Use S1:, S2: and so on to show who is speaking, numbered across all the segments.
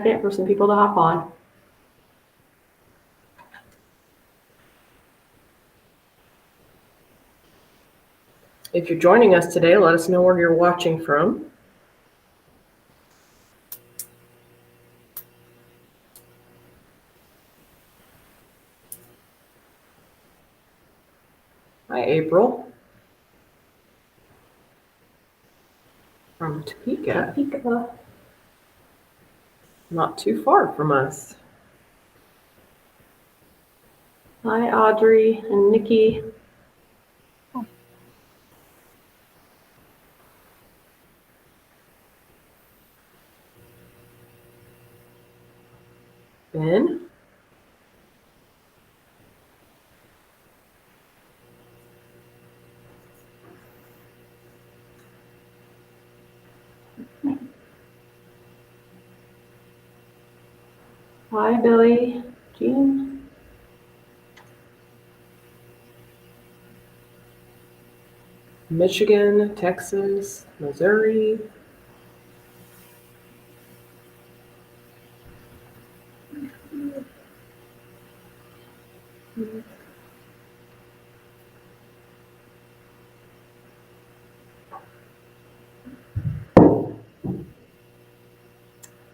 S1: For some people to hop on. If you're joining us today, let us know where you're watching from. Hi, April. From Topeka. Not too far from us. Hi, Audrey and Nikki. Ben. Hi, Billy. Jean. Michigan, Texas, Missouri.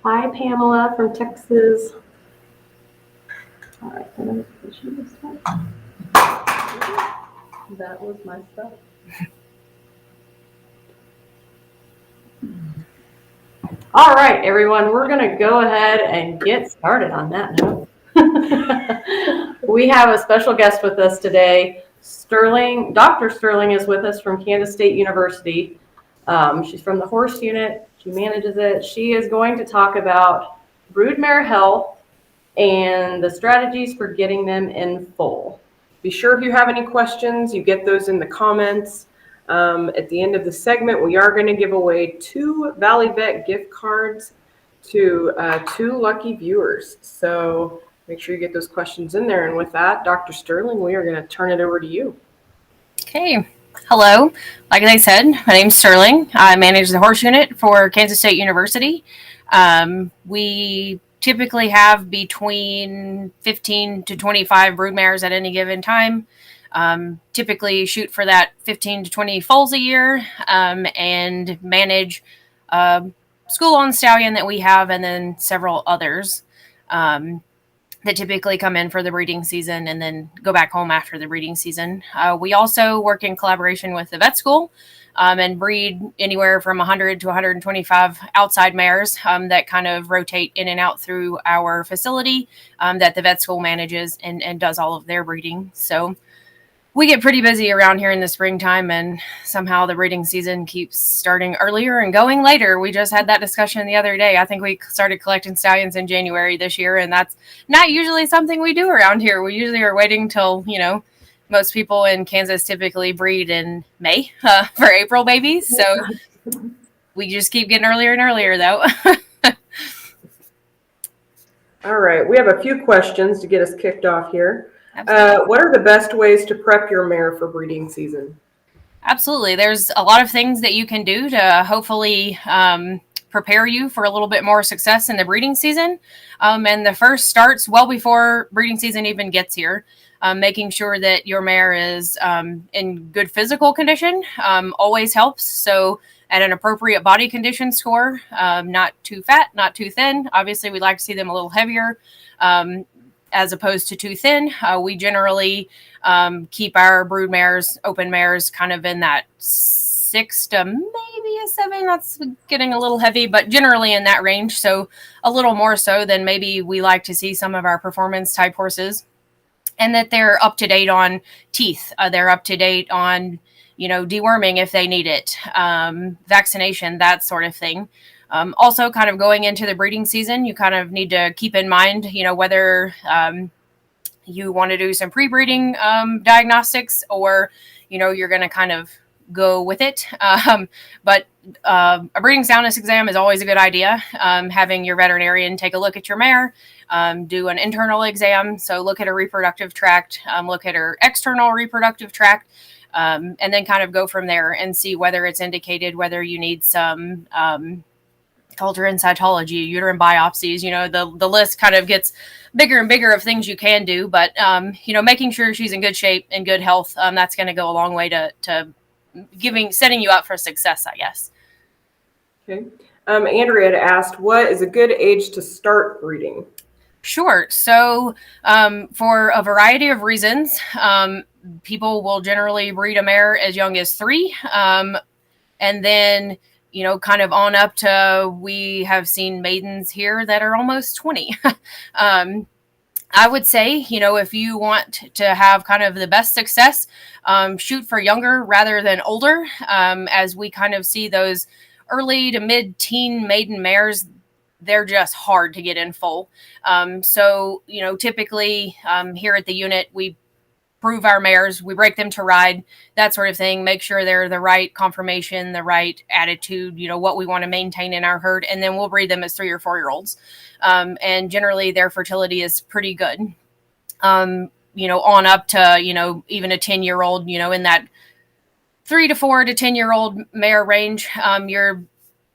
S1: Hi, Pamela from Texas. All right, that was my stuff. All right, everyone, we're going to go ahead and get started on that note. We have a special guest with us today. Dr. Sterling is with us from Kansas State University. She's from the Horse Unit. She manages it. She is going to talk about broodmare health and the strategies for getting them in foal. Be sure if you have any questions, you get those in the comments. At the end of the segment, we are going to give away 2 Valley Vet gift cards to 2 lucky viewers. So make sure you get those questions in there. And with that, Dr. Sterling, we are going to turn it over to you.
S2: Okay. Hello. Like I said, my name's Sterling. I manage the Horse Unit for Kansas State University. We typically have between 15 to 25 broodmares at any given time. Typically shoot for that 15 to 20 foals a year, and manage school-on stallion that we have, and then several others that typically come in for the breeding season and then go back home after the breeding season. We also work in collaboration with the vet school and breed anywhere from 100 to 125 outside mares that kind of rotate in and out through our facility that the vet school manages and does all of their breeding. So we get pretty busy around here in the springtime, and somehow the breeding season keeps starting earlier and going later. We just had that discussion the other day. I think we started collecting stallions in January this year, and that's not usually something we do around here. We usually are waiting till, most people in Kansas typically breed in May for April babies. So we just keep getting earlier and earlier, though.
S1: All right. We have a few questions to get us kicked off here. What are the best ways to prep your mare for breeding season?
S2: Absolutely. There's a lot of things that you can do to hopefully prepare you for a little bit more success in the breeding season. And the first starts well before breeding season even gets here. Making sure that your mare is in good physical condition always helps. So at an appropriate body condition score, not too fat, not too thin. Obviously, we'd like to see them a little heavier. As opposed to too thin. We generally keep our brood mares, open mares, kind of in that 6 to maybe a 7. That's getting a little heavy, but generally in that range. So a little more so than maybe we like to see some of our performance type horses. And that they're up to date on teeth. They're up to date on, deworming if they need it, vaccination, that sort of thing. Also, kind of going into the breeding season, you kind of need to keep in mind, whether you want to do some pre-breeding diagnostics or, you're going to kind of go with it. But a breeding soundness exam is always a good idea. Having your veterinarian take a look at your mare, do an internal exam. So look at her reproductive tract, look at her external reproductive tract, and then kind of go from there and see whether it's indicated, whether you need some culture and cytology, uterine biopsies, the list kind of gets bigger and bigger of things you can do, but, making sure she's in good shape and good health, that's going to go a long way to setting you up for success, I guess.
S3: Okay. Andrea had asked, what is a good age to start breeding?
S2: Sure. So for a variety of reasons, people will generally breed a mare as young as 3. And then, kind of on up to, we have seen maidens here that are almost 20. I would say, if you want to have kind of the best success, shoot for younger rather than older, as we kind of see those early to mid-teen maiden mares, they're just hard to get in foal. So, typically here at the unit, we prove our mares, we break them to ride, that sort of thing, make sure they're the right conformation, the right attitude, what we want to maintain in our herd, and then we'll breed them as 3 or 4 year olds. And generally their fertility is pretty good. On up to, even a 10-year-old, in that 3 to 4 to 10-year-old mare range, you're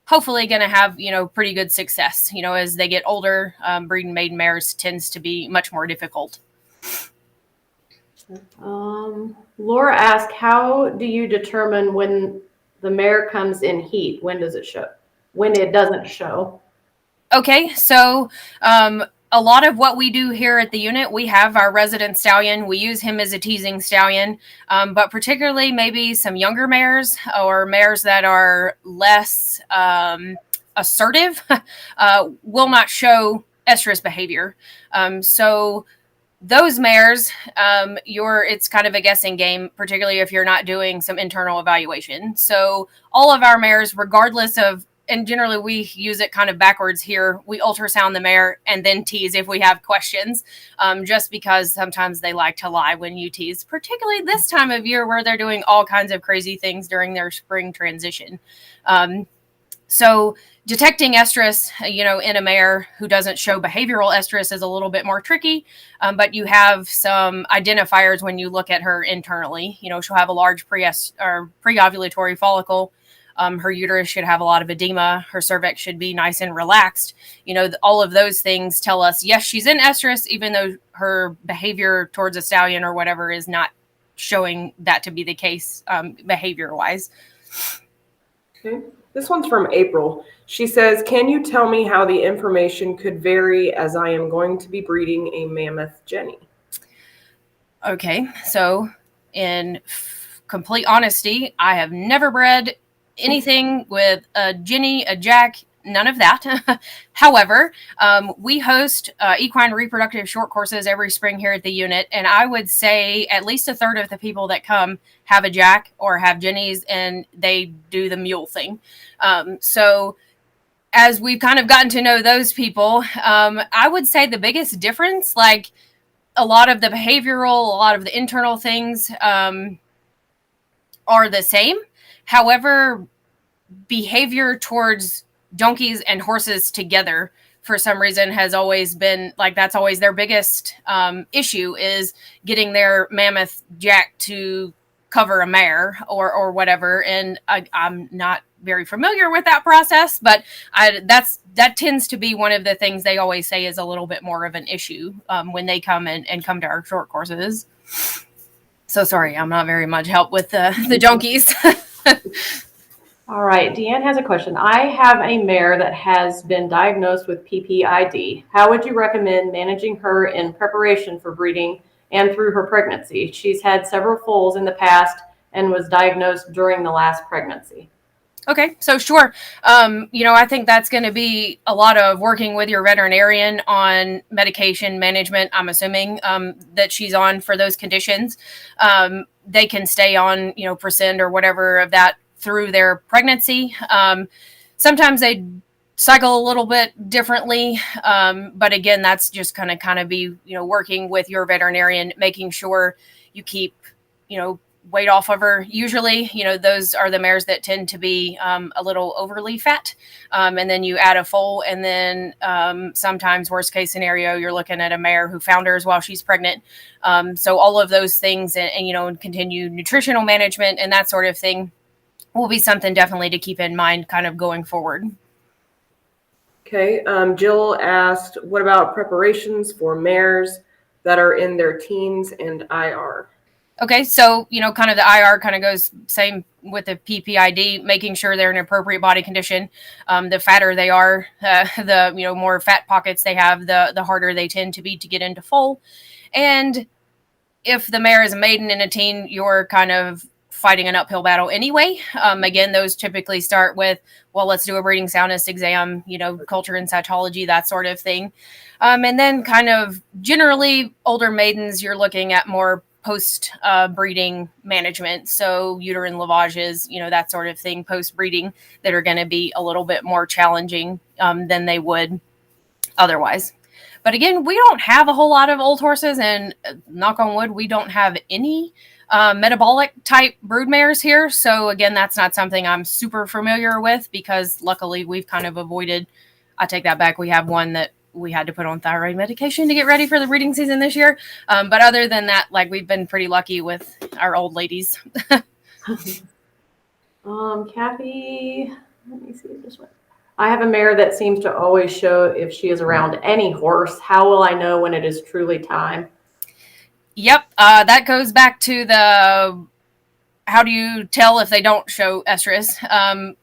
S2: hopefully going to have, pretty good success. As they get older, breeding maiden mares tends to be much more difficult.
S1: Laura asked, how do you determine when the mare comes in heat? When does it show? When it doesn't show?
S2: Okay, so a lot of what we do here at the unit, we have our resident stallion. We use him as a teasing stallion, but particularly maybe some younger mares or mares that are less assertive will not show estrus behavior. So those mares, it's kind of a guessing game, particularly if you're not doing some internal evaluation. So all of our mares, regardless of, and generally we use it kind of backwards here, we ultrasound the mare and then tease if we have questions, just because sometimes they like to lie when you tease, particularly this time of year where they're doing all kinds of crazy things during their spring transition. So detecting estrus, in a mare who doesn't show behavioral estrus is a little bit more tricky, but you have some identifiers when you look at her internally. She'll have a large pre-ovulatory follicle. Her uterus should have a lot of edema. Her cervix should be nice and relaxed. All of those things tell us, yes, she's in estrus, even though her behavior towards a stallion or whatever is not showing that to be the case behavior-wise.
S3: Okay. This one's from April. She says, can you tell me how the information could vary as I am going to be breeding a mammoth Jenny?
S2: Okay, so in complete honesty, I have never bred anything with a Jenny, a Jack, none of that. However, we host equine reproductive short courses every spring here at the unit, and I would say at least a third of the people that come have a Jack or have Jennies, and they do the mule thing. So as we've kind of gotten to know those people, I would say the biggest difference, like a lot of the behavioral, a lot of the internal things are the same. However, behavior towards donkeys and horses together for some reason has always been like, that's always their biggest issue, is getting their mammoth Jack to cover a mare or whatever. And I'm not very familiar with that process, but that tends to be one of the things they always say is a little bit more of an issue when they come and come to our short courses. So sorry, I'm not very much help with the donkeys.
S1: All right, Deanne has a question. I have a mare that has been diagnosed with PPID. How would you recommend managing her in preparation for breeding and through her pregnancy? She's had several foals in the past and was diagnosed during the last pregnancy.
S2: Okay, so sure. I think that's going to be a lot of working with your veterinarian on medication management. I'm assuming that she's on for those conditions. They can stay on, Percent or whatever of that through their pregnancy. Sometimes they cycle a little bit differently. But again, that's just going to kind of be, working with your veterinarian, making sure you keep, weight off of her. Usually, those are the mares that tend to be a little overly fat. And then you add a foal, and then sometimes worst case scenario, you're looking at a mare who founders while she's pregnant. So all of those things and continued nutritional management and that sort of thing will be something definitely to keep in mind kind of going forward.
S3: Okay. Jill asked, what about preparations for mares that are in their teens and IR?
S2: Okay, so, kind of the IR kind of goes same with the PPID, making sure they're in appropriate body condition. The fatter they are, the, more fat pockets they have, the harder they tend to be to get into foal. And if the mare is a maiden and a teen, you're kind of fighting an uphill battle anyway. Again, those typically start with, well, let's do a breeding soundness exam, culture and cytology, that sort of thing. And then kind of generally older maidens, you're looking at more post breeding management. So uterine lavages, that sort of thing, post breeding, that are going to be a little bit more challenging than they would otherwise. But again, we don't have a whole lot of old horses, and knock on wood, we don't have any metabolic type broodmares here. So again, that's not something I'm super familiar with, because luckily we've kind of avoided, I take that back, we have one that we had to put on thyroid medication to get ready for the breeding season this year. But other than that, we've been pretty lucky with our old ladies.
S1: Kathy, let me see this one. I have a mare that seems to always show if she is around any horse. How will I know when it is truly time?
S2: Yep, that goes back to the how do you tell if they don't show estrus?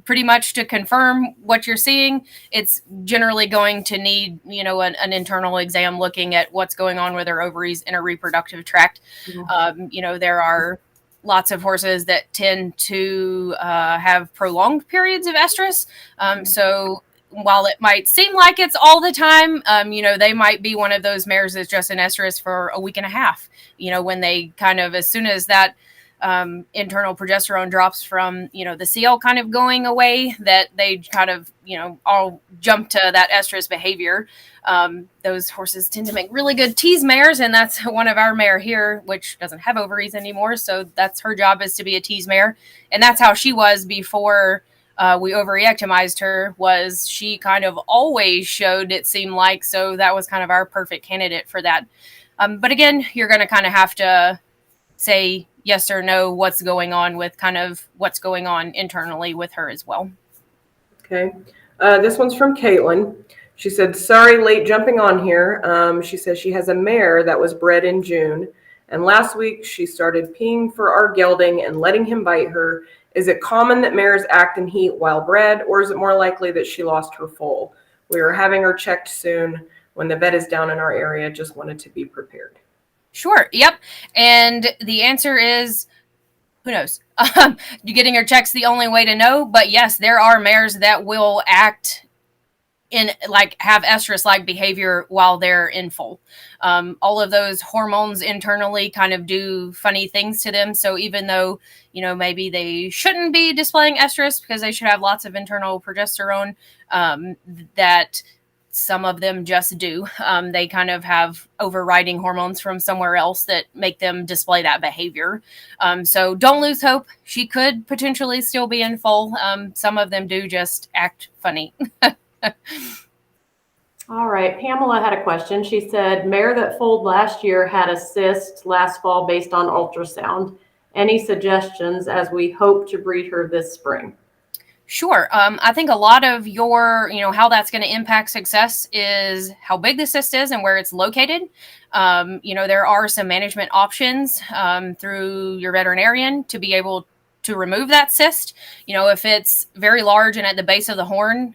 S2: Pretty much to confirm what you're seeing, it's generally going to need, an internal exam looking at what's going on with their ovaries in a reproductive tract. Yeah. There are lots of horses that tend to have prolonged periods of estrus. So while it might seem like it's all the time, they might be one of those mares that's just in estrus for a week and a half, when they kind of, as soon as that internal progesterone drops from, the CL kind of going away, that they kind of, all jump to that estrus behavior. Those horses tend to make really good tease mares, and that's one of our mare here, which doesn't have ovaries anymore. So that's her job, is to be a tease mare. And that's how she was before we overreactomized her, was she kind of always showed, it seemed like. So that was kind of our perfect candidate for that. But again, you're going to kind of have to say yes or no what's going on internally with her as well.
S3: Okay. This one's from Caitlin. She said, sorry, late jumping on here. She says she has a mare that was bred in June, and last week she started peeing for our gelding and letting him bite her. Is it common that mares act in heat while bred, or is it more likely that she lost her foal? We are having her checked soon. When the vet is down in our area, just wanted to be prepared.
S2: Sure. Yep. And the answer is, who knows? You getting her checks the only way to know. But yes, there are mares that will act in, have estrus-like behavior while they're in foal. All of those hormones internally kind of do funny things to them. So even though, maybe they shouldn't be displaying estrus because they should have lots of internal progesterone, that some of them just do. They kind of have overriding hormones from somewhere else that make them display that behavior. So don't lose hope. She could potentially still be in foal. Some of them do just act funny.
S1: All right. Pamela had a question. She said, mare that foaled last year had a cyst last fall based on ultrasound. Any suggestions as we hope to breed her this spring?
S2: Sure. I think a lot of your, how that's going to impact success is how big the cyst is and where it's located. There are some management options through your veterinarian to be able to remove that cyst. If it's very large and at the base of the horn,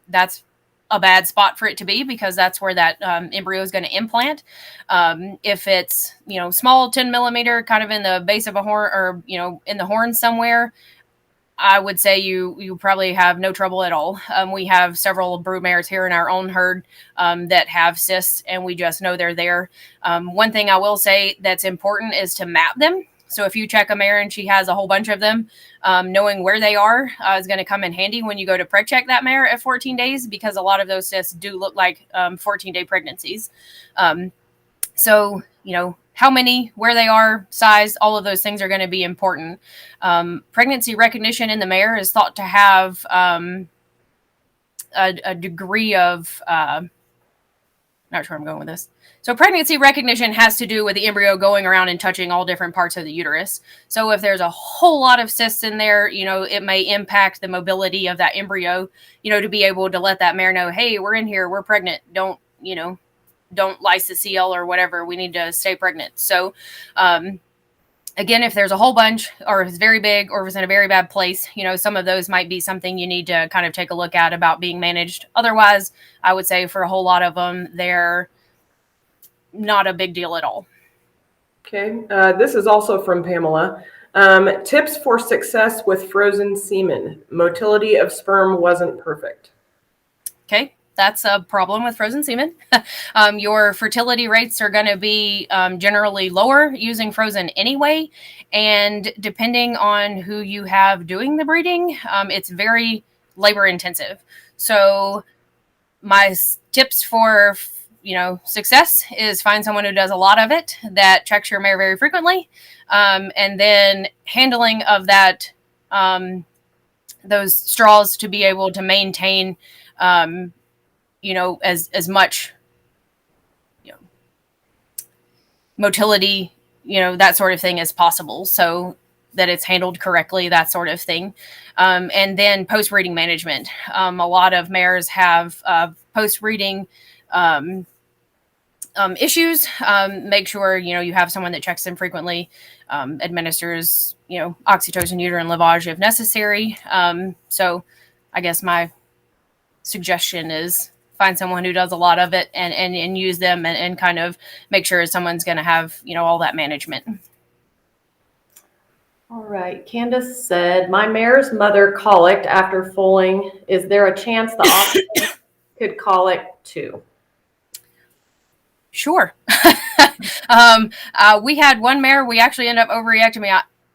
S2: that's a bad spot for it to be, because that's where that embryo is going to implant. If it's, small, 10 millimeter, kind of in the base of a horn, or, in the horn somewhere, I would say you probably have no trouble at all. We have several broodmares here in our own herd that have cysts, and we just know they're there. One thing I will say that's important is to map them. So if you check a mare and she has a whole bunch of them, knowing where they are is going to come in handy when you go to preg check that mare at 14 days, because a lot of those cysts do look like 14-day pregnancies. So, how many, where they are, size, all of those things are going to be important. Pregnancy recognition in the mare is thought to have a degree of, not sure I'm going with this. So pregnancy recognition has to do with the embryo going around and touching all different parts of the uterus. So if there's a whole lot of cysts in there, it may impact the mobility of that embryo, to be able to let that mare know, hey, we're in here, we're pregnant. Don't lyse the seal or whatever. We need to stay pregnant. So, again, if there's a whole bunch, or if it's very big, or if it's in a very bad place, some of those might be something you need to kind of take a look at about being managed. Otherwise, I would say for a whole lot of them, they're not a big deal at all.
S3: Okay. This is also from Pamela. Tips for success with frozen semen. Motility of sperm wasn't perfect.
S2: Okay. That's a problem with frozen semen. Your fertility rates are going to be generally lower using frozen anyway. And depending on who you have doing the breeding, it's very labor intensive. So my tips for success is find someone who does a lot of it, that checks your mare very frequently. And then handling of that, those straws to be able to maintain, as much, motility, that sort of thing as possible, so that it's handled correctly, that sort of thing. And then post-breeding management. A lot of mares have post-breeding issues. Make sure, you have someone that checks them frequently, administers, oxytocin, uterine lavage if necessary. So I guess my suggestion is find someone who does a lot of it and use them and kind of make sure someone's going to have, all that management.
S1: All right. Candace said, my mare's mother colicked after foaling. Is there a chance the offspring could colic too?
S2: Sure. We had one mare, we actually ended up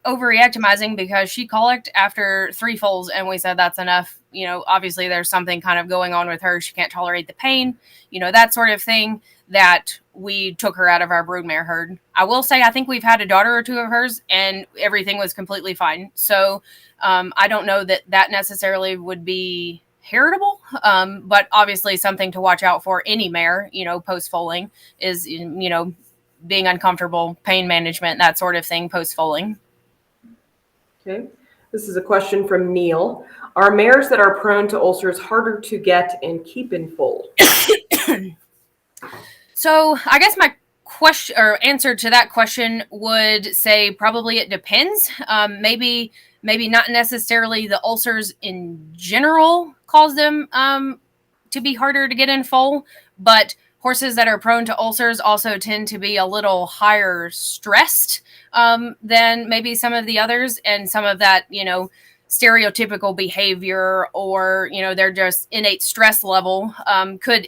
S2: overreactimizing because she colicked after 3 foals, and we said that's enough. Obviously there's something kind of going on with her. She can't tolerate the pain, that sort of thing, that we took her out of our broodmare herd. I will say, I think we've had a daughter or 2 of hers and everything was completely fine. So I don't know that necessarily would be heritable, but obviously something to watch out for any mare, post-foaling is, being uncomfortable, pain management, that sort of thing post-foaling.
S3: Okay. This is a question from Neil. Are mares that are prone to ulcers harder to get and keep in foal?
S2: So I guess my question or answer to that question would say probably it depends. Maybe not necessarily the ulcers in general cause them to be harder to get in foal, but horses that are prone to ulcers also tend to be a little higher stressed than maybe some of the others, and some of that, stereotypical behavior or, their just innate stress level could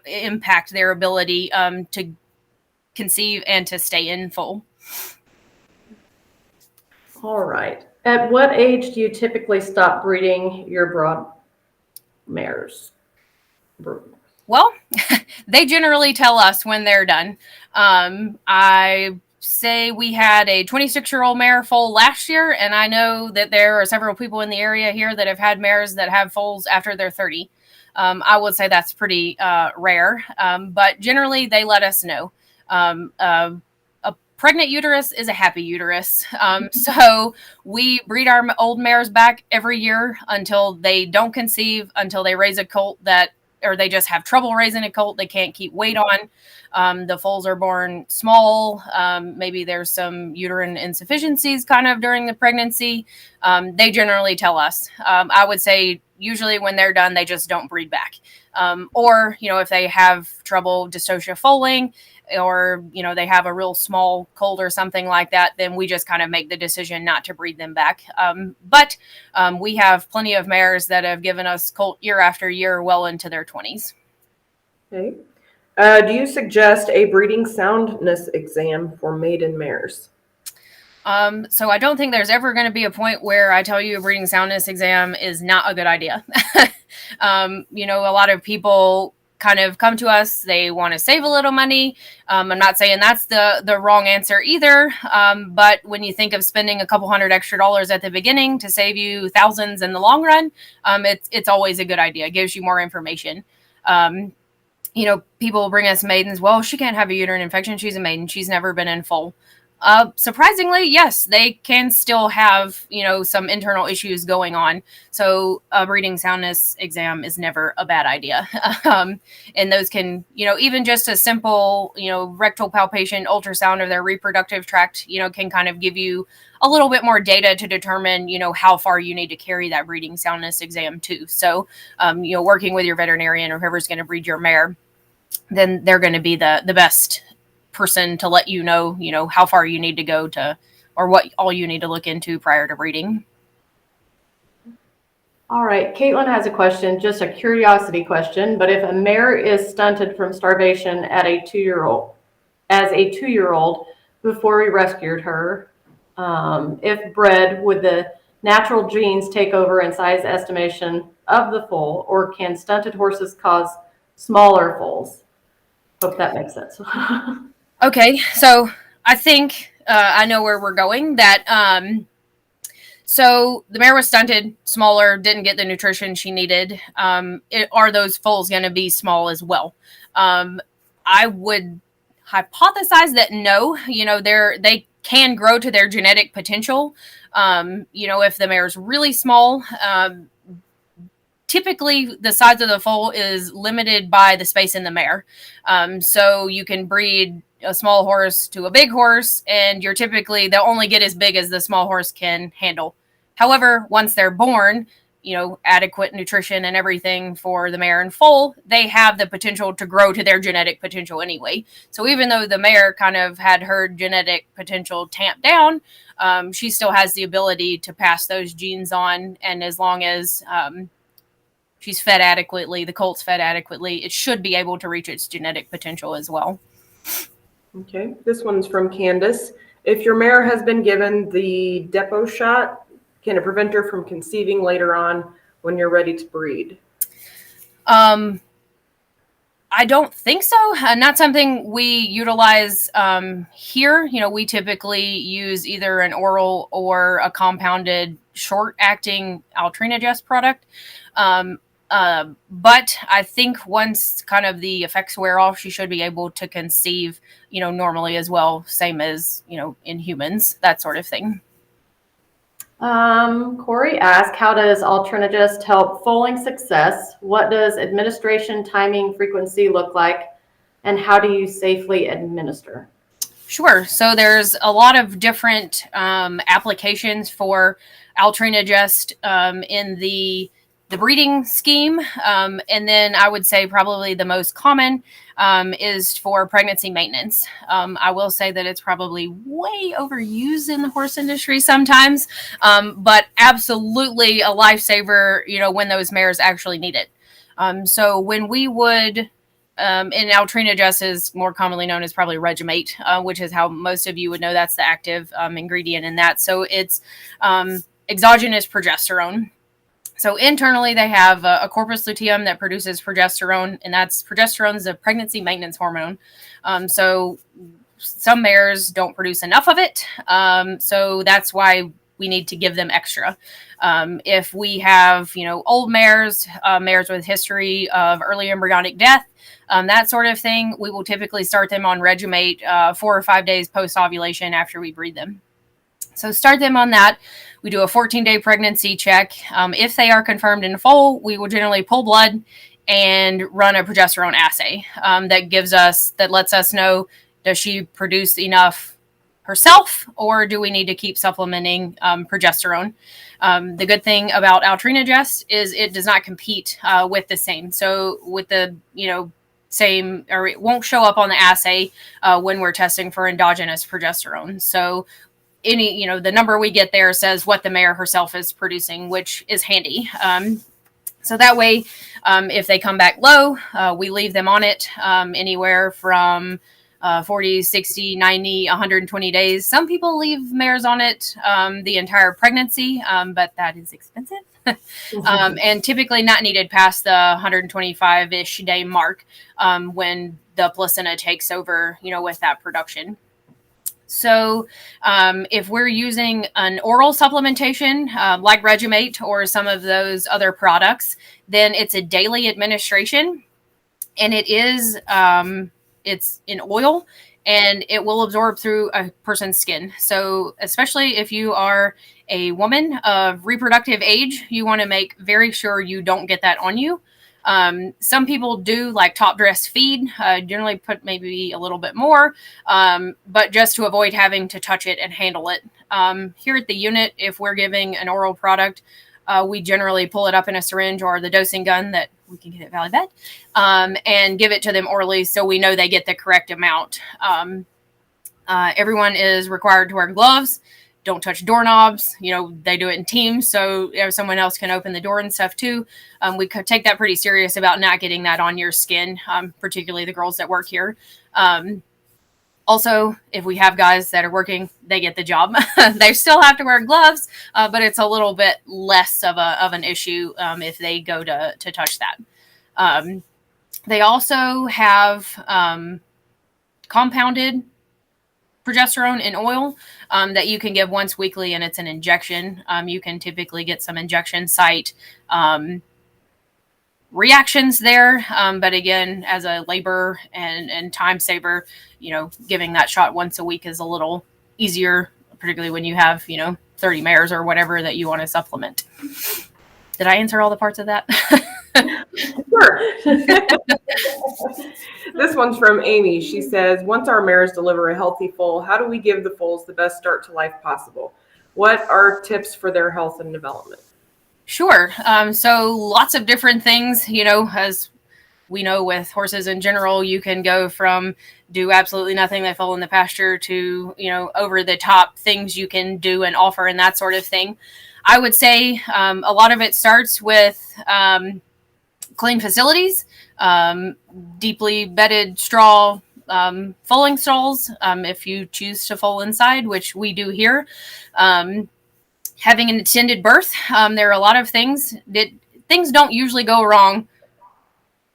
S2: impact their ability to conceive and to stay in foal.
S1: All right. At what age do you typically stop breeding your brood mares?
S2: Well, they generally tell us when they're done. I say we had a 26-year-old mare foal last year, and I know that there are several people in the area here that have had mares that have foals after they're 30. I would say that's pretty rare, but generally they let us know. A pregnant uterus is a happy uterus. So we breed our old mares back every year until they don't conceive, until they raise a colt or they just have trouble raising a colt they can't keep weight on. The foals are born small. Maybe there's some uterine insufficiencies kind of during the pregnancy. They generally tell us. I would say usually when they're done, they just don't breed back. Or, if they have trouble dystocia foaling, or, they have a real small colt or something like that, then we just kind of make the decision not to breed them back. But we have plenty of mares that have given us colt year after year well into their 20s.
S3: Okay. Do you suggest a breeding soundness exam for maiden mares?
S2: So I don't think there's ever going to be a point where I tell you a breeding soundness exam is not a good idea. A lot of people kind of come to us, they want to save a little money. I'm not saying that's the wrong answer either. But when you think of spending a couple $100 extra at the beginning to save you thousands in the long run, it's always a good idea. It gives you more information. people bring us maidens. Well, she can't have a uterine infection. She's a maiden. She's never been in foal. Surprisingly, yes, they can still have, some internal issues going on. So a breeding soundness exam is never a bad idea. And those can, even just a simple, rectal palpation, ultrasound of their reproductive tract, can kind of give you a little bit more data to determine, how far you need to carry that breeding soundness exam too. So, working with your veterinarian or whoever's going to breed your mare, then they're going to be the best person to let you know, how far you need to go to, or what all you need to look into prior to breeding.
S1: All right, Caitlin has a question, just a curiosity question, but if a mare is stunted from starvation as a 2-year-old before we rescued her, if bred, would the natural genes take over in size estimation of the foal, or can stunted horses cause smaller foals? Hope that makes sense.
S2: Okay, so I think I know where we're going. So the mare was stunted, smaller, didn't get the nutrition she needed. Are those foals going to be small as well? I would hypothesize that no. They can grow to their genetic potential. If the mare is really small, typically the size of the foal is limited by the space in the mare. So you can breed a small horse to a big horse, and they'll only get as big as the small horse can handle. However, once they're born, adequate nutrition and everything for the mare and foal, they have the potential to grow to their genetic potential anyway. So even though the mare kind of had her genetic potential tamped down, she still has the ability to pass those genes on. And as long as she's fed adequately, the colt's fed adequately, it should be able to reach its genetic potential as well.
S3: Okay, this one's from Candace. If your mare has been given the depot shot, can it prevent her from conceiving later on when you're ready to breed?
S2: I don't think so. Not something we utilize here. We typically use either an oral or a compounded short-acting Altrinagest product. But I think once kind of the effects wear off, she should be able to conceive, normally as well, same as, in humans, that sort of thing.
S1: Corey asked, how does Altrinagest help foaling success? What does administration timing frequency look like? And how do you safely administer?
S2: Sure. So there's a lot of different applications for Altrinagest in the breeding scheme. And then I would say probably the most common is for pregnancy maintenance. I will say that it's probably way overused in the horse industry sometimes, but absolutely a lifesaver, when those mares actually need it. So when we would, and Altrinagest is more commonly known as probably Regimate, which is how most of you would know that's the active ingredient in that. So it's exogenous progesterone. So internally, they have a corpus luteum that produces progesterone, and progesterone is a pregnancy maintenance hormone. So some mares don't produce enough of it. So that's why we need to give them extra. If we have, old mares, mares with history of early embryonic death, that sort of thing, we will typically start them on Regimate 4 or 5 days post-ovulation after we breed them. So start them on that. We do a 14-day pregnancy check. If they are confirmed in foal, we will generally pull blood and run a progesterone assay that lets us know, does she produce enough herself, or do we need to keep supplementing progesterone? The good thing about Altrinagest is it does not compete with the same. So with the same, or it won't show up on the assay when we're testing for endogenous progesterone. So the number we get there says what the mare herself is producing, which is handy. So that way, if they come back low, we leave them on it anywhere from 40, 60, 90, 120 days. Some people leave mares on it the entire pregnancy, but that is expensive. And typically not needed past the 125-ish day mark when the placenta takes over, with that production. So if we're using an oral supplementation like Regimate or some of those other products, then it's a daily administration. and it is it's in oil, and it will absorb through a person's skin. So especially if you are a woman of reproductive age, you want to make very sure you don't get that on you. Some people do like top dress feed, generally put maybe a little bit more, but just to avoid having to touch it and handle it. Here at the unit, if we're giving an oral product, we generally pull it up in a syringe or the dosing gun that we can get at Valley Vet, and give it to them orally so we know they get the correct amount. Everyone is required to wear gloves. Don't touch doorknobs. They do it in teams, so someone else can open the door and stuff too. We could take that pretty serious about not getting that on your skin, particularly the girls that work here. Also, if we have guys that are working, they get the job. They still have to wear gloves, but it's a little bit less of an issue if they go to touch that. They also have compounded progesterone in oil that you can give once weekly, and it's an injection. You can typically get some injection site reactions there, but again, as a labor and time saver, giving that shot once a week is a little easier, particularly when you have 30 mares or whatever that you want to supplement. Did I answer all the parts of that?
S3: Sure. This one's from Amy. She says, once our mares deliver a healthy foal, how do we give the foals the best start to life possible? What are tips for their health and development?
S2: Sure. So lots of different things, as we know with horses in general, you can go from do absolutely nothing, they fall in the pasture, to, over the top things you can do and offer and that sort of thing. I would say a lot of it starts with clean facilities, deeply bedded straw foaling stalls, if you choose to foal inside, which we do here. Having an attended birth. There are a lot of things things don't usually go wrong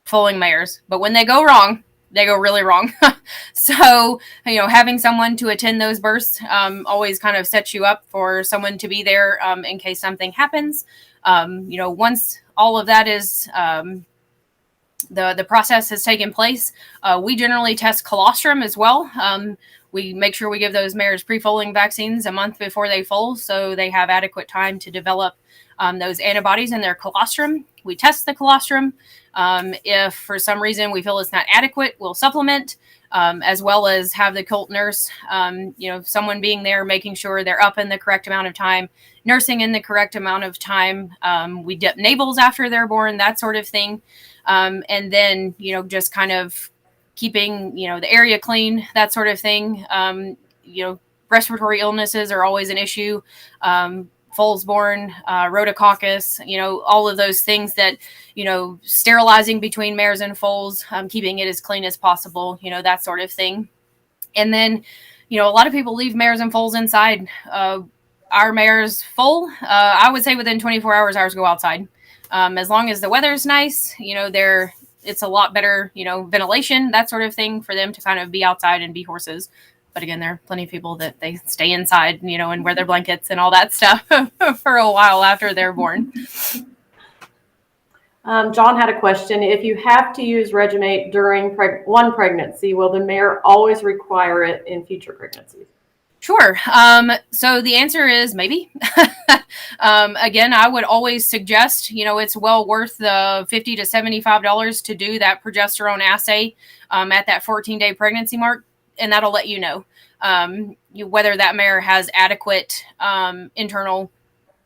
S2: foaling mares, but when they go wrong, they go really wrong. So, having someone to attend those births always kind of sets you up for someone to be there in case something happens. Once all of that is the process has taken place, we generally test colostrum as well. We make sure we give those mares pre-foaling vaccines a month before they foal, so they have adequate time to develop those antibodies in their colostrum. We test the colostrum. If for some reason we feel it's not adequate, we'll supplement, as well as have the colt nurse, someone being there, making sure they're up in the correct amount of time, nursing in the correct amount of time. We dip navels after they're born, that sort of thing. And then, just kind of keeping, the area clean, that sort of thing. Respiratory illnesses are always an issue. Foals born, rhodococcus, all of those things that, sterilizing between mares and foals, keeping it as clean as possible, that sort of thing. And then, a lot of people leave mares and foals inside. Our mares foal, I would say within 24 hours, ours go outside. As long as the weather's nice, it's a lot better, ventilation, that sort of thing, for them to kind of be outside and be horses. But again, there are plenty of people that they stay inside, and wear their blankets and all that stuff for a while after they're born.
S1: John had a question. If you have to use Reginate during one pregnancy, will the mare always require it in future pregnancies?
S2: Sure. So the answer is maybe. Again, I would always suggest, it's well worth the $50 to $75 to do that progesterone assay at that 14-day pregnancy mark, and that'll let you know whether that mare has adequate internal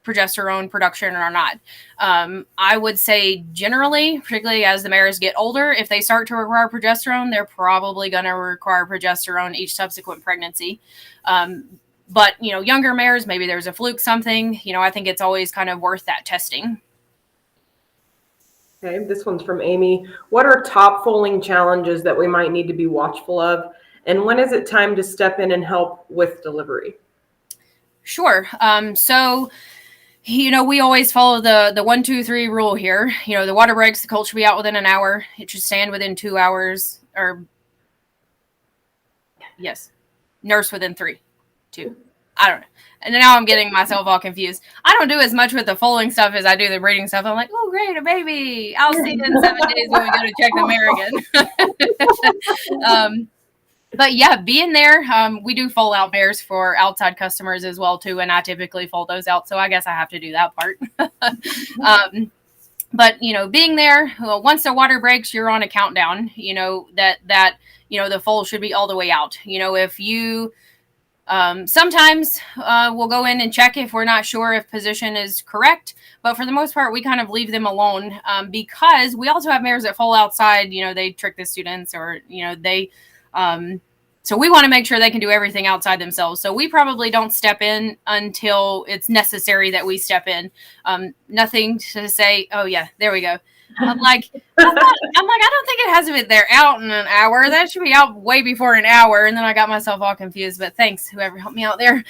S2: progesterone production or not. I would say generally, particularly as the mares get older, if they start to require progesterone, they're probably going to require progesterone each subsequent pregnancy. But, younger mares, maybe there's a fluke something, I think it's always kind of worth that testing.
S3: Okay, this one's from Amy. What are top foaling challenges that we might need to be watchful of? And when is it time to step in and help with delivery?
S2: Sure. So, we always follow the 1, 2, 3 rule here. The water breaks, the colt should be out within an hour. It should stand within 2 hours, or yes, nurse within 3, 2. I don't know. And now I'm getting myself all confused. I don't do as much with the foaling stuff as I do the breeding stuff. I'm like, oh, great, a baby. I'll see you in 7 days when we go to check the mare again. But yeah, being there, we do foal out mares for outside customers as well, too. And I typically foal those out. So I guess I have to do that part. But, being there, once the water breaks, you're on a countdown, that the foal should be all the way out. If you... sometimes we'll go in and check if we're not sure if position is correct, but for the most part, we kind of leave them alone because we also have mares that foal outside. They trick the students, or they. So we want to make sure they can do everything outside themselves. So we probably don't step in until it's necessary that we step in. Nothing to say, oh yeah, there we go. I'm like, I don't think it has to be there out in an hour. That should be out way before an hour. And then I got myself all confused, but thanks, whoever helped me out there.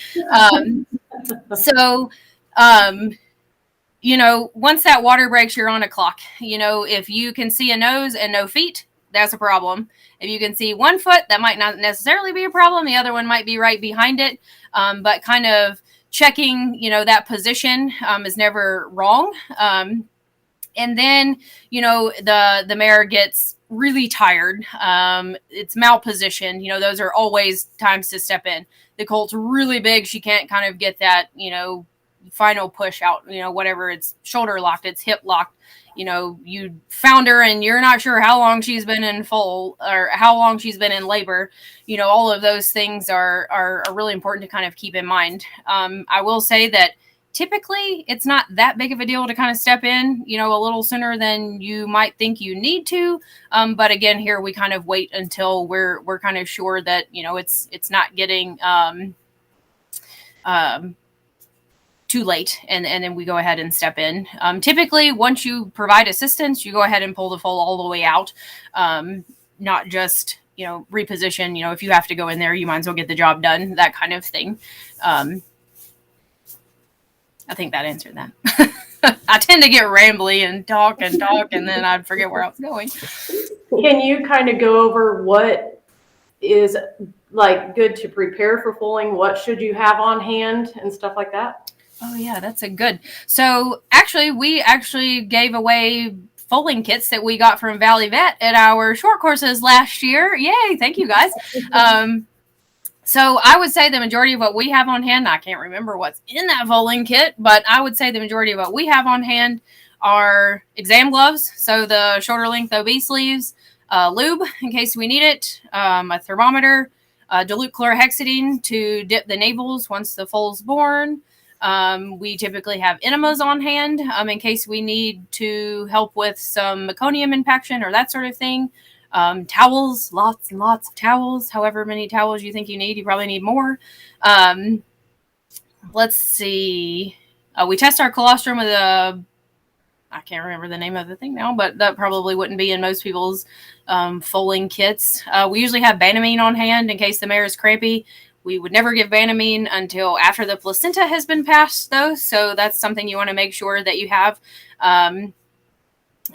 S2: Once that water breaks, you're on a clock. If you can see a nose and no feet, that's a problem. If you can see 1 foot, that might not necessarily be a problem. The other one might be right behind it. But kind of checking, that position is never wrong. And then, the mare gets really tired. It's malpositioned. Those are always times to step in. The colt's really big. She can't kind of get that, final push out, whatever. It's shoulder locked, it's hip locked. You found her and you're not sure how long she's been in foal or how long she's been in labor. All of those things are really important to kind of keep in mind. I will say that typically it's not that big of a deal to kind of step in, a little sooner than you might think you need to. But again, here we kind of wait until we're kind of sure that, it's not getting too late. And then we go ahead and step in. Typically, once you provide assistance, you go ahead and pull the foal all the way out. Not just, reposition, if you have to go in there, you might as well get the job done, that kind of thing. I think that answered that. I tend to get rambly and talk, and then I'd forget where I was going.
S1: Can you kind of go over what is like good to prepare for foaling? What should you have on hand and stuff like that?
S2: Oh yeah, that's a good. So actually, we gave away foaling kits that we got from Valley Vet at our short courses last year. Yay! Thank you guys. So I would say the majority of what we have on hand, I can't remember what's in that foaling kit, but I would say the majority of what we have on hand are exam gloves. So the shoulder length OB sleeves, lube in case we need it, a thermometer, dilute chlorhexidine to dip the navels once the foal's born. We typically have enemas on hand in case we need to help with some meconium impaction or that sort of thing. Towels, lots and lots of towels. However many towels you think you need, you probably need more. Let's see. We test our colostrum with I can't remember the name of the thing now, but that probably wouldn't be in most people's foaling kits. We usually have Banamine on hand in case the mare is crampy. We would never give Banamine until after the placenta has been passed, though. So that's something you want to make sure that you have.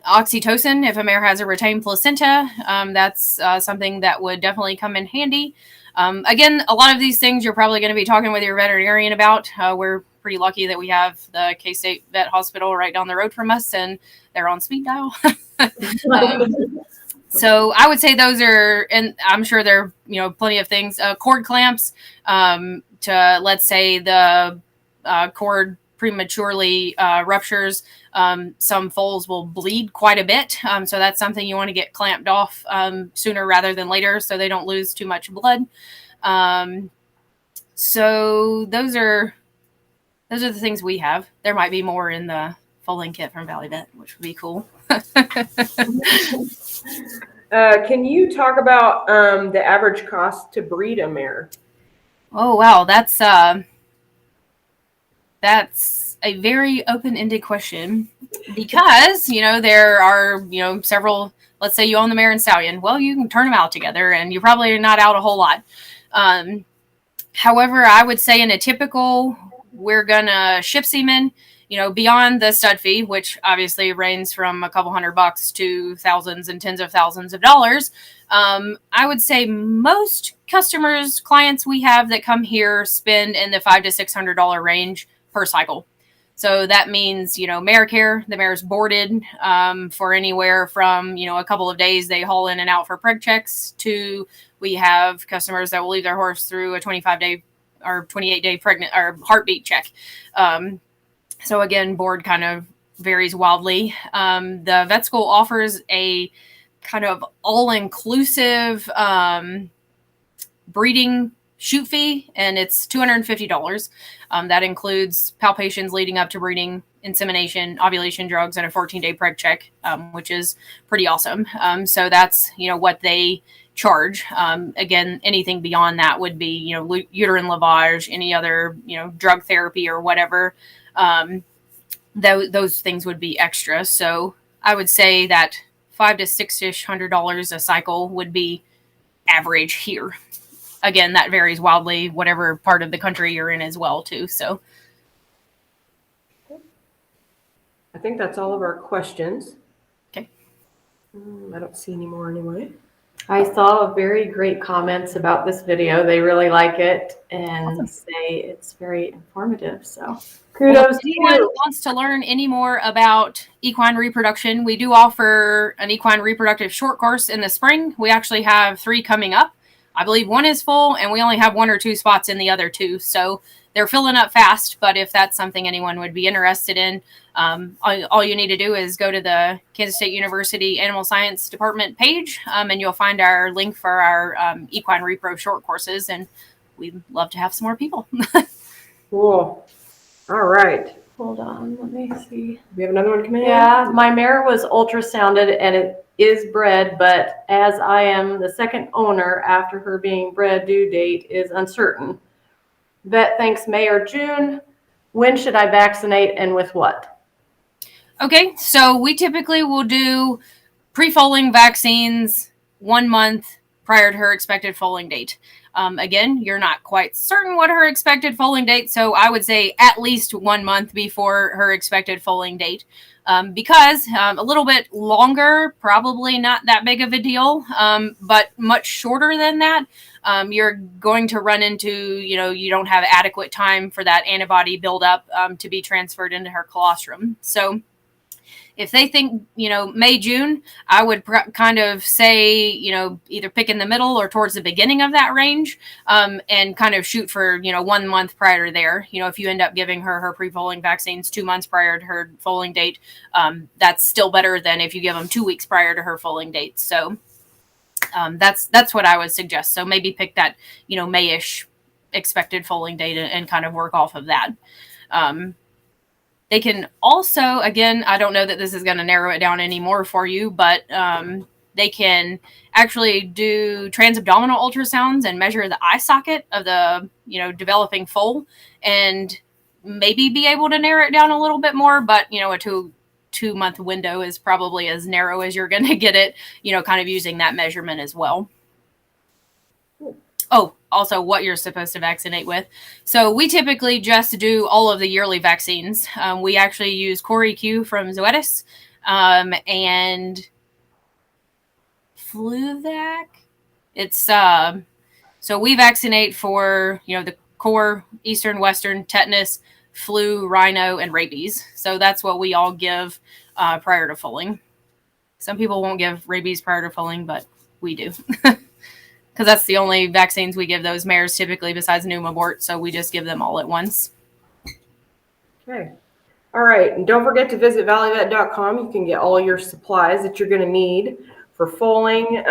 S2: Oxytocin, if a mare has a retained placenta, that's something that would definitely come in handy. Again, a lot of these things you're probably going to be talking with your veterinarian about. We're pretty lucky that we have the K-State Vet Hospital right down the road from us, and they're on speed dial. So I would say those are, and I'm sure there are, plenty of things. Cord clamps to, let's say, the cord prematurely ruptures. Some foals will bleed quite a bit. So that's something you want to get clamped off sooner rather than later so they don't lose too much blood. So those are the things we have. There might be more in the foaling kit from Valley Vet, which would be cool.
S3: Can you talk about the average cost to breed a mare?
S2: Oh, wow. That's a very open-ended question because, there are, several, let's say you own the mare and stallion. Well, you can turn them out together and you're probably not out a whole lot. However, I would say in a typical, we're going to ship semen. beyond the stud fee, which obviously ranges from a couple $100 to thousands and tens of thousands of dollars, I would say most customers, clients we have that come here spend in the $500 to $600 range per cycle. So that means, mare care, the mare's boarded for anywhere from, a couple of days they haul in and out for preg checks to we have customers that will leave their horse through a 25-day or 28-day pregnant or heartbeat check. So again, board kind of varies wildly. The vet school offers a kind of all-inclusive breeding shoot fee, and it's $250. That includes palpations leading up to breeding, insemination, ovulation drugs, and a 14-day preg check, which is pretty awesome. So that's, what they charge. Again, anything beyond that would be, uterine lavage, any other, drug therapy or whatever. Those things would be extra. So I would say that $500 to $600 a cycle would be average here. Again, that varies wildly, whatever part of the country you're in as well, too. So
S3: I think that's all of our questions.
S2: Okay.
S3: I don't see any more anyway.
S1: I saw very great comments about this video. They really like it and say it's very informative. So kudos to
S2: anyone
S1: you.
S2: wants to learn any more about equine reproduction, we do offer an equine reproductive short course in the spring. We actually have 3 coming up. I believe 1 is full, and we only have 1 or 2 spots in the other 2. So they're filling up fast, but if that's something anyone would be interested in, all you need to do is go to the Kansas State University Animal Science Department page, and you'll find our link for our equine repro short courses, and we'd love to have some more people.
S3: Cool. All right.
S1: Hold on, let me see.
S3: We have another one coming in?
S1: Yeah, my mare was ultrasounded and it is bred, but as I am the second owner after her being bred, due date is uncertain. Vet thinks May or June. When should I vaccinate and with what?
S2: Okay, so we typically will do pre-foaling vaccines 1 month prior to her expected foaling date. Again, you're not quite certain what her expected foaling date, so I would say at least 1 month before her expected foaling date. Because a little bit longer, probably not that big of a deal, but much shorter than that, you're going to run into, you don't have adequate time for that antibody buildup to be transferred into her colostrum. So if they think, May, June, I would kind of say, either pick in the middle or towards the beginning of that range, and kind of shoot for, 1 month prior to there. If you end up giving her pre-foaling vaccines 2 months prior to her foaling date, that's still better than if you give them 2 weeks prior to her foaling date. So that's what I would suggest. So maybe pick that, May-ish expected foaling date and kind of work off of that. They can also, again, I don't know that this is going to narrow it down anymore for you, but they can actually do transabdominal ultrasounds and measure the eye socket of the, developing foal and maybe be able to narrow it down a little bit more. But, a two-month window is probably as narrow as you're going to get it, kind of using that measurement as well. Oh, also what you're supposed to vaccinate with. So we typically just do all of the yearly vaccines. We actually use Core EQ from Zoetis and FluVac. It's so we vaccinate for the core, eastern, western, tetanus, flu, rhino, and rabies. So that's what we all give prior to foaling. Some people won't give rabies prior to foaling, but we do. Because that's the only vaccines we give those mares typically besides pneumobort, so we just give them all at once.
S3: Okay. All right. And don't forget to visit valleyvet.com. You can get all your supplies that you're going to need for foaling.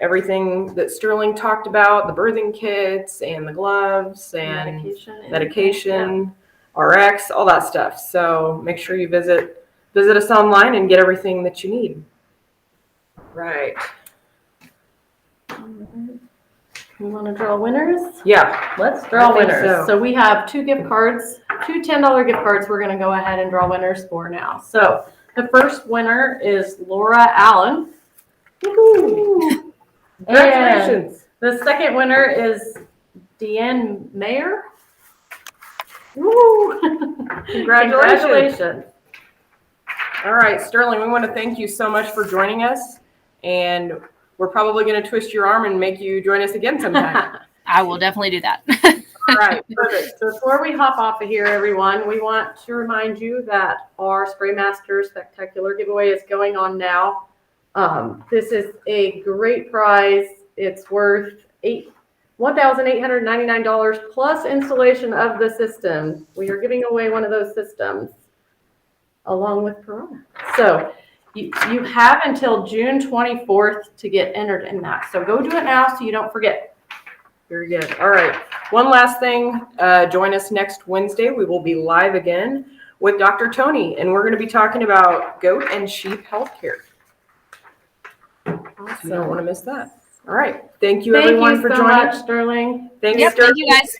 S3: Everything that Sterling talked about, the birthing kits and the gloves and medication, RX, all that stuff. So make sure you visit us online and get everything that you need. Right.
S1: We want to draw winners?
S3: Yeah.
S1: Let's draw
S3: I think
S1: winners. So we have 2 gift cards, 2 $10 gift cards we're going to go ahead and draw winners for now. So the first winner is Laura Allen. Woo-hoo.
S3: Congratulations.
S1: And the second winner is Deanne Mayer. Woo!
S3: Congratulations. All right, Sterling, we want to thank you so much for joining us. And we're probably going to twist your arm and make you join us again sometime.
S2: I will definitely do that.
S1: All right, perfect. So before we hop off of here, everyone, we want to remind you that our Spraymaster Spectacular giveaway is going on now. This is a great prize. It's worth $1,899 plus installation of the system. We are giving away one of those systems along with Corona. So you have until June 24th to get entered in that. So go do it now so you don't forget.
S3: Very good. All right. One last thing. Join us next Wednesday. We will be live again with Dr. Tony, and we're going to be talking about goat and sheep healthcare.
S1: Awesome.
S3: You don't want to miss that. All right. Thank you, everyone, for joining.
S1: Thank you so much, Sterling.
S3: Thanks,
S2: Yep,
S3: Sterling.
S2: thank you guys.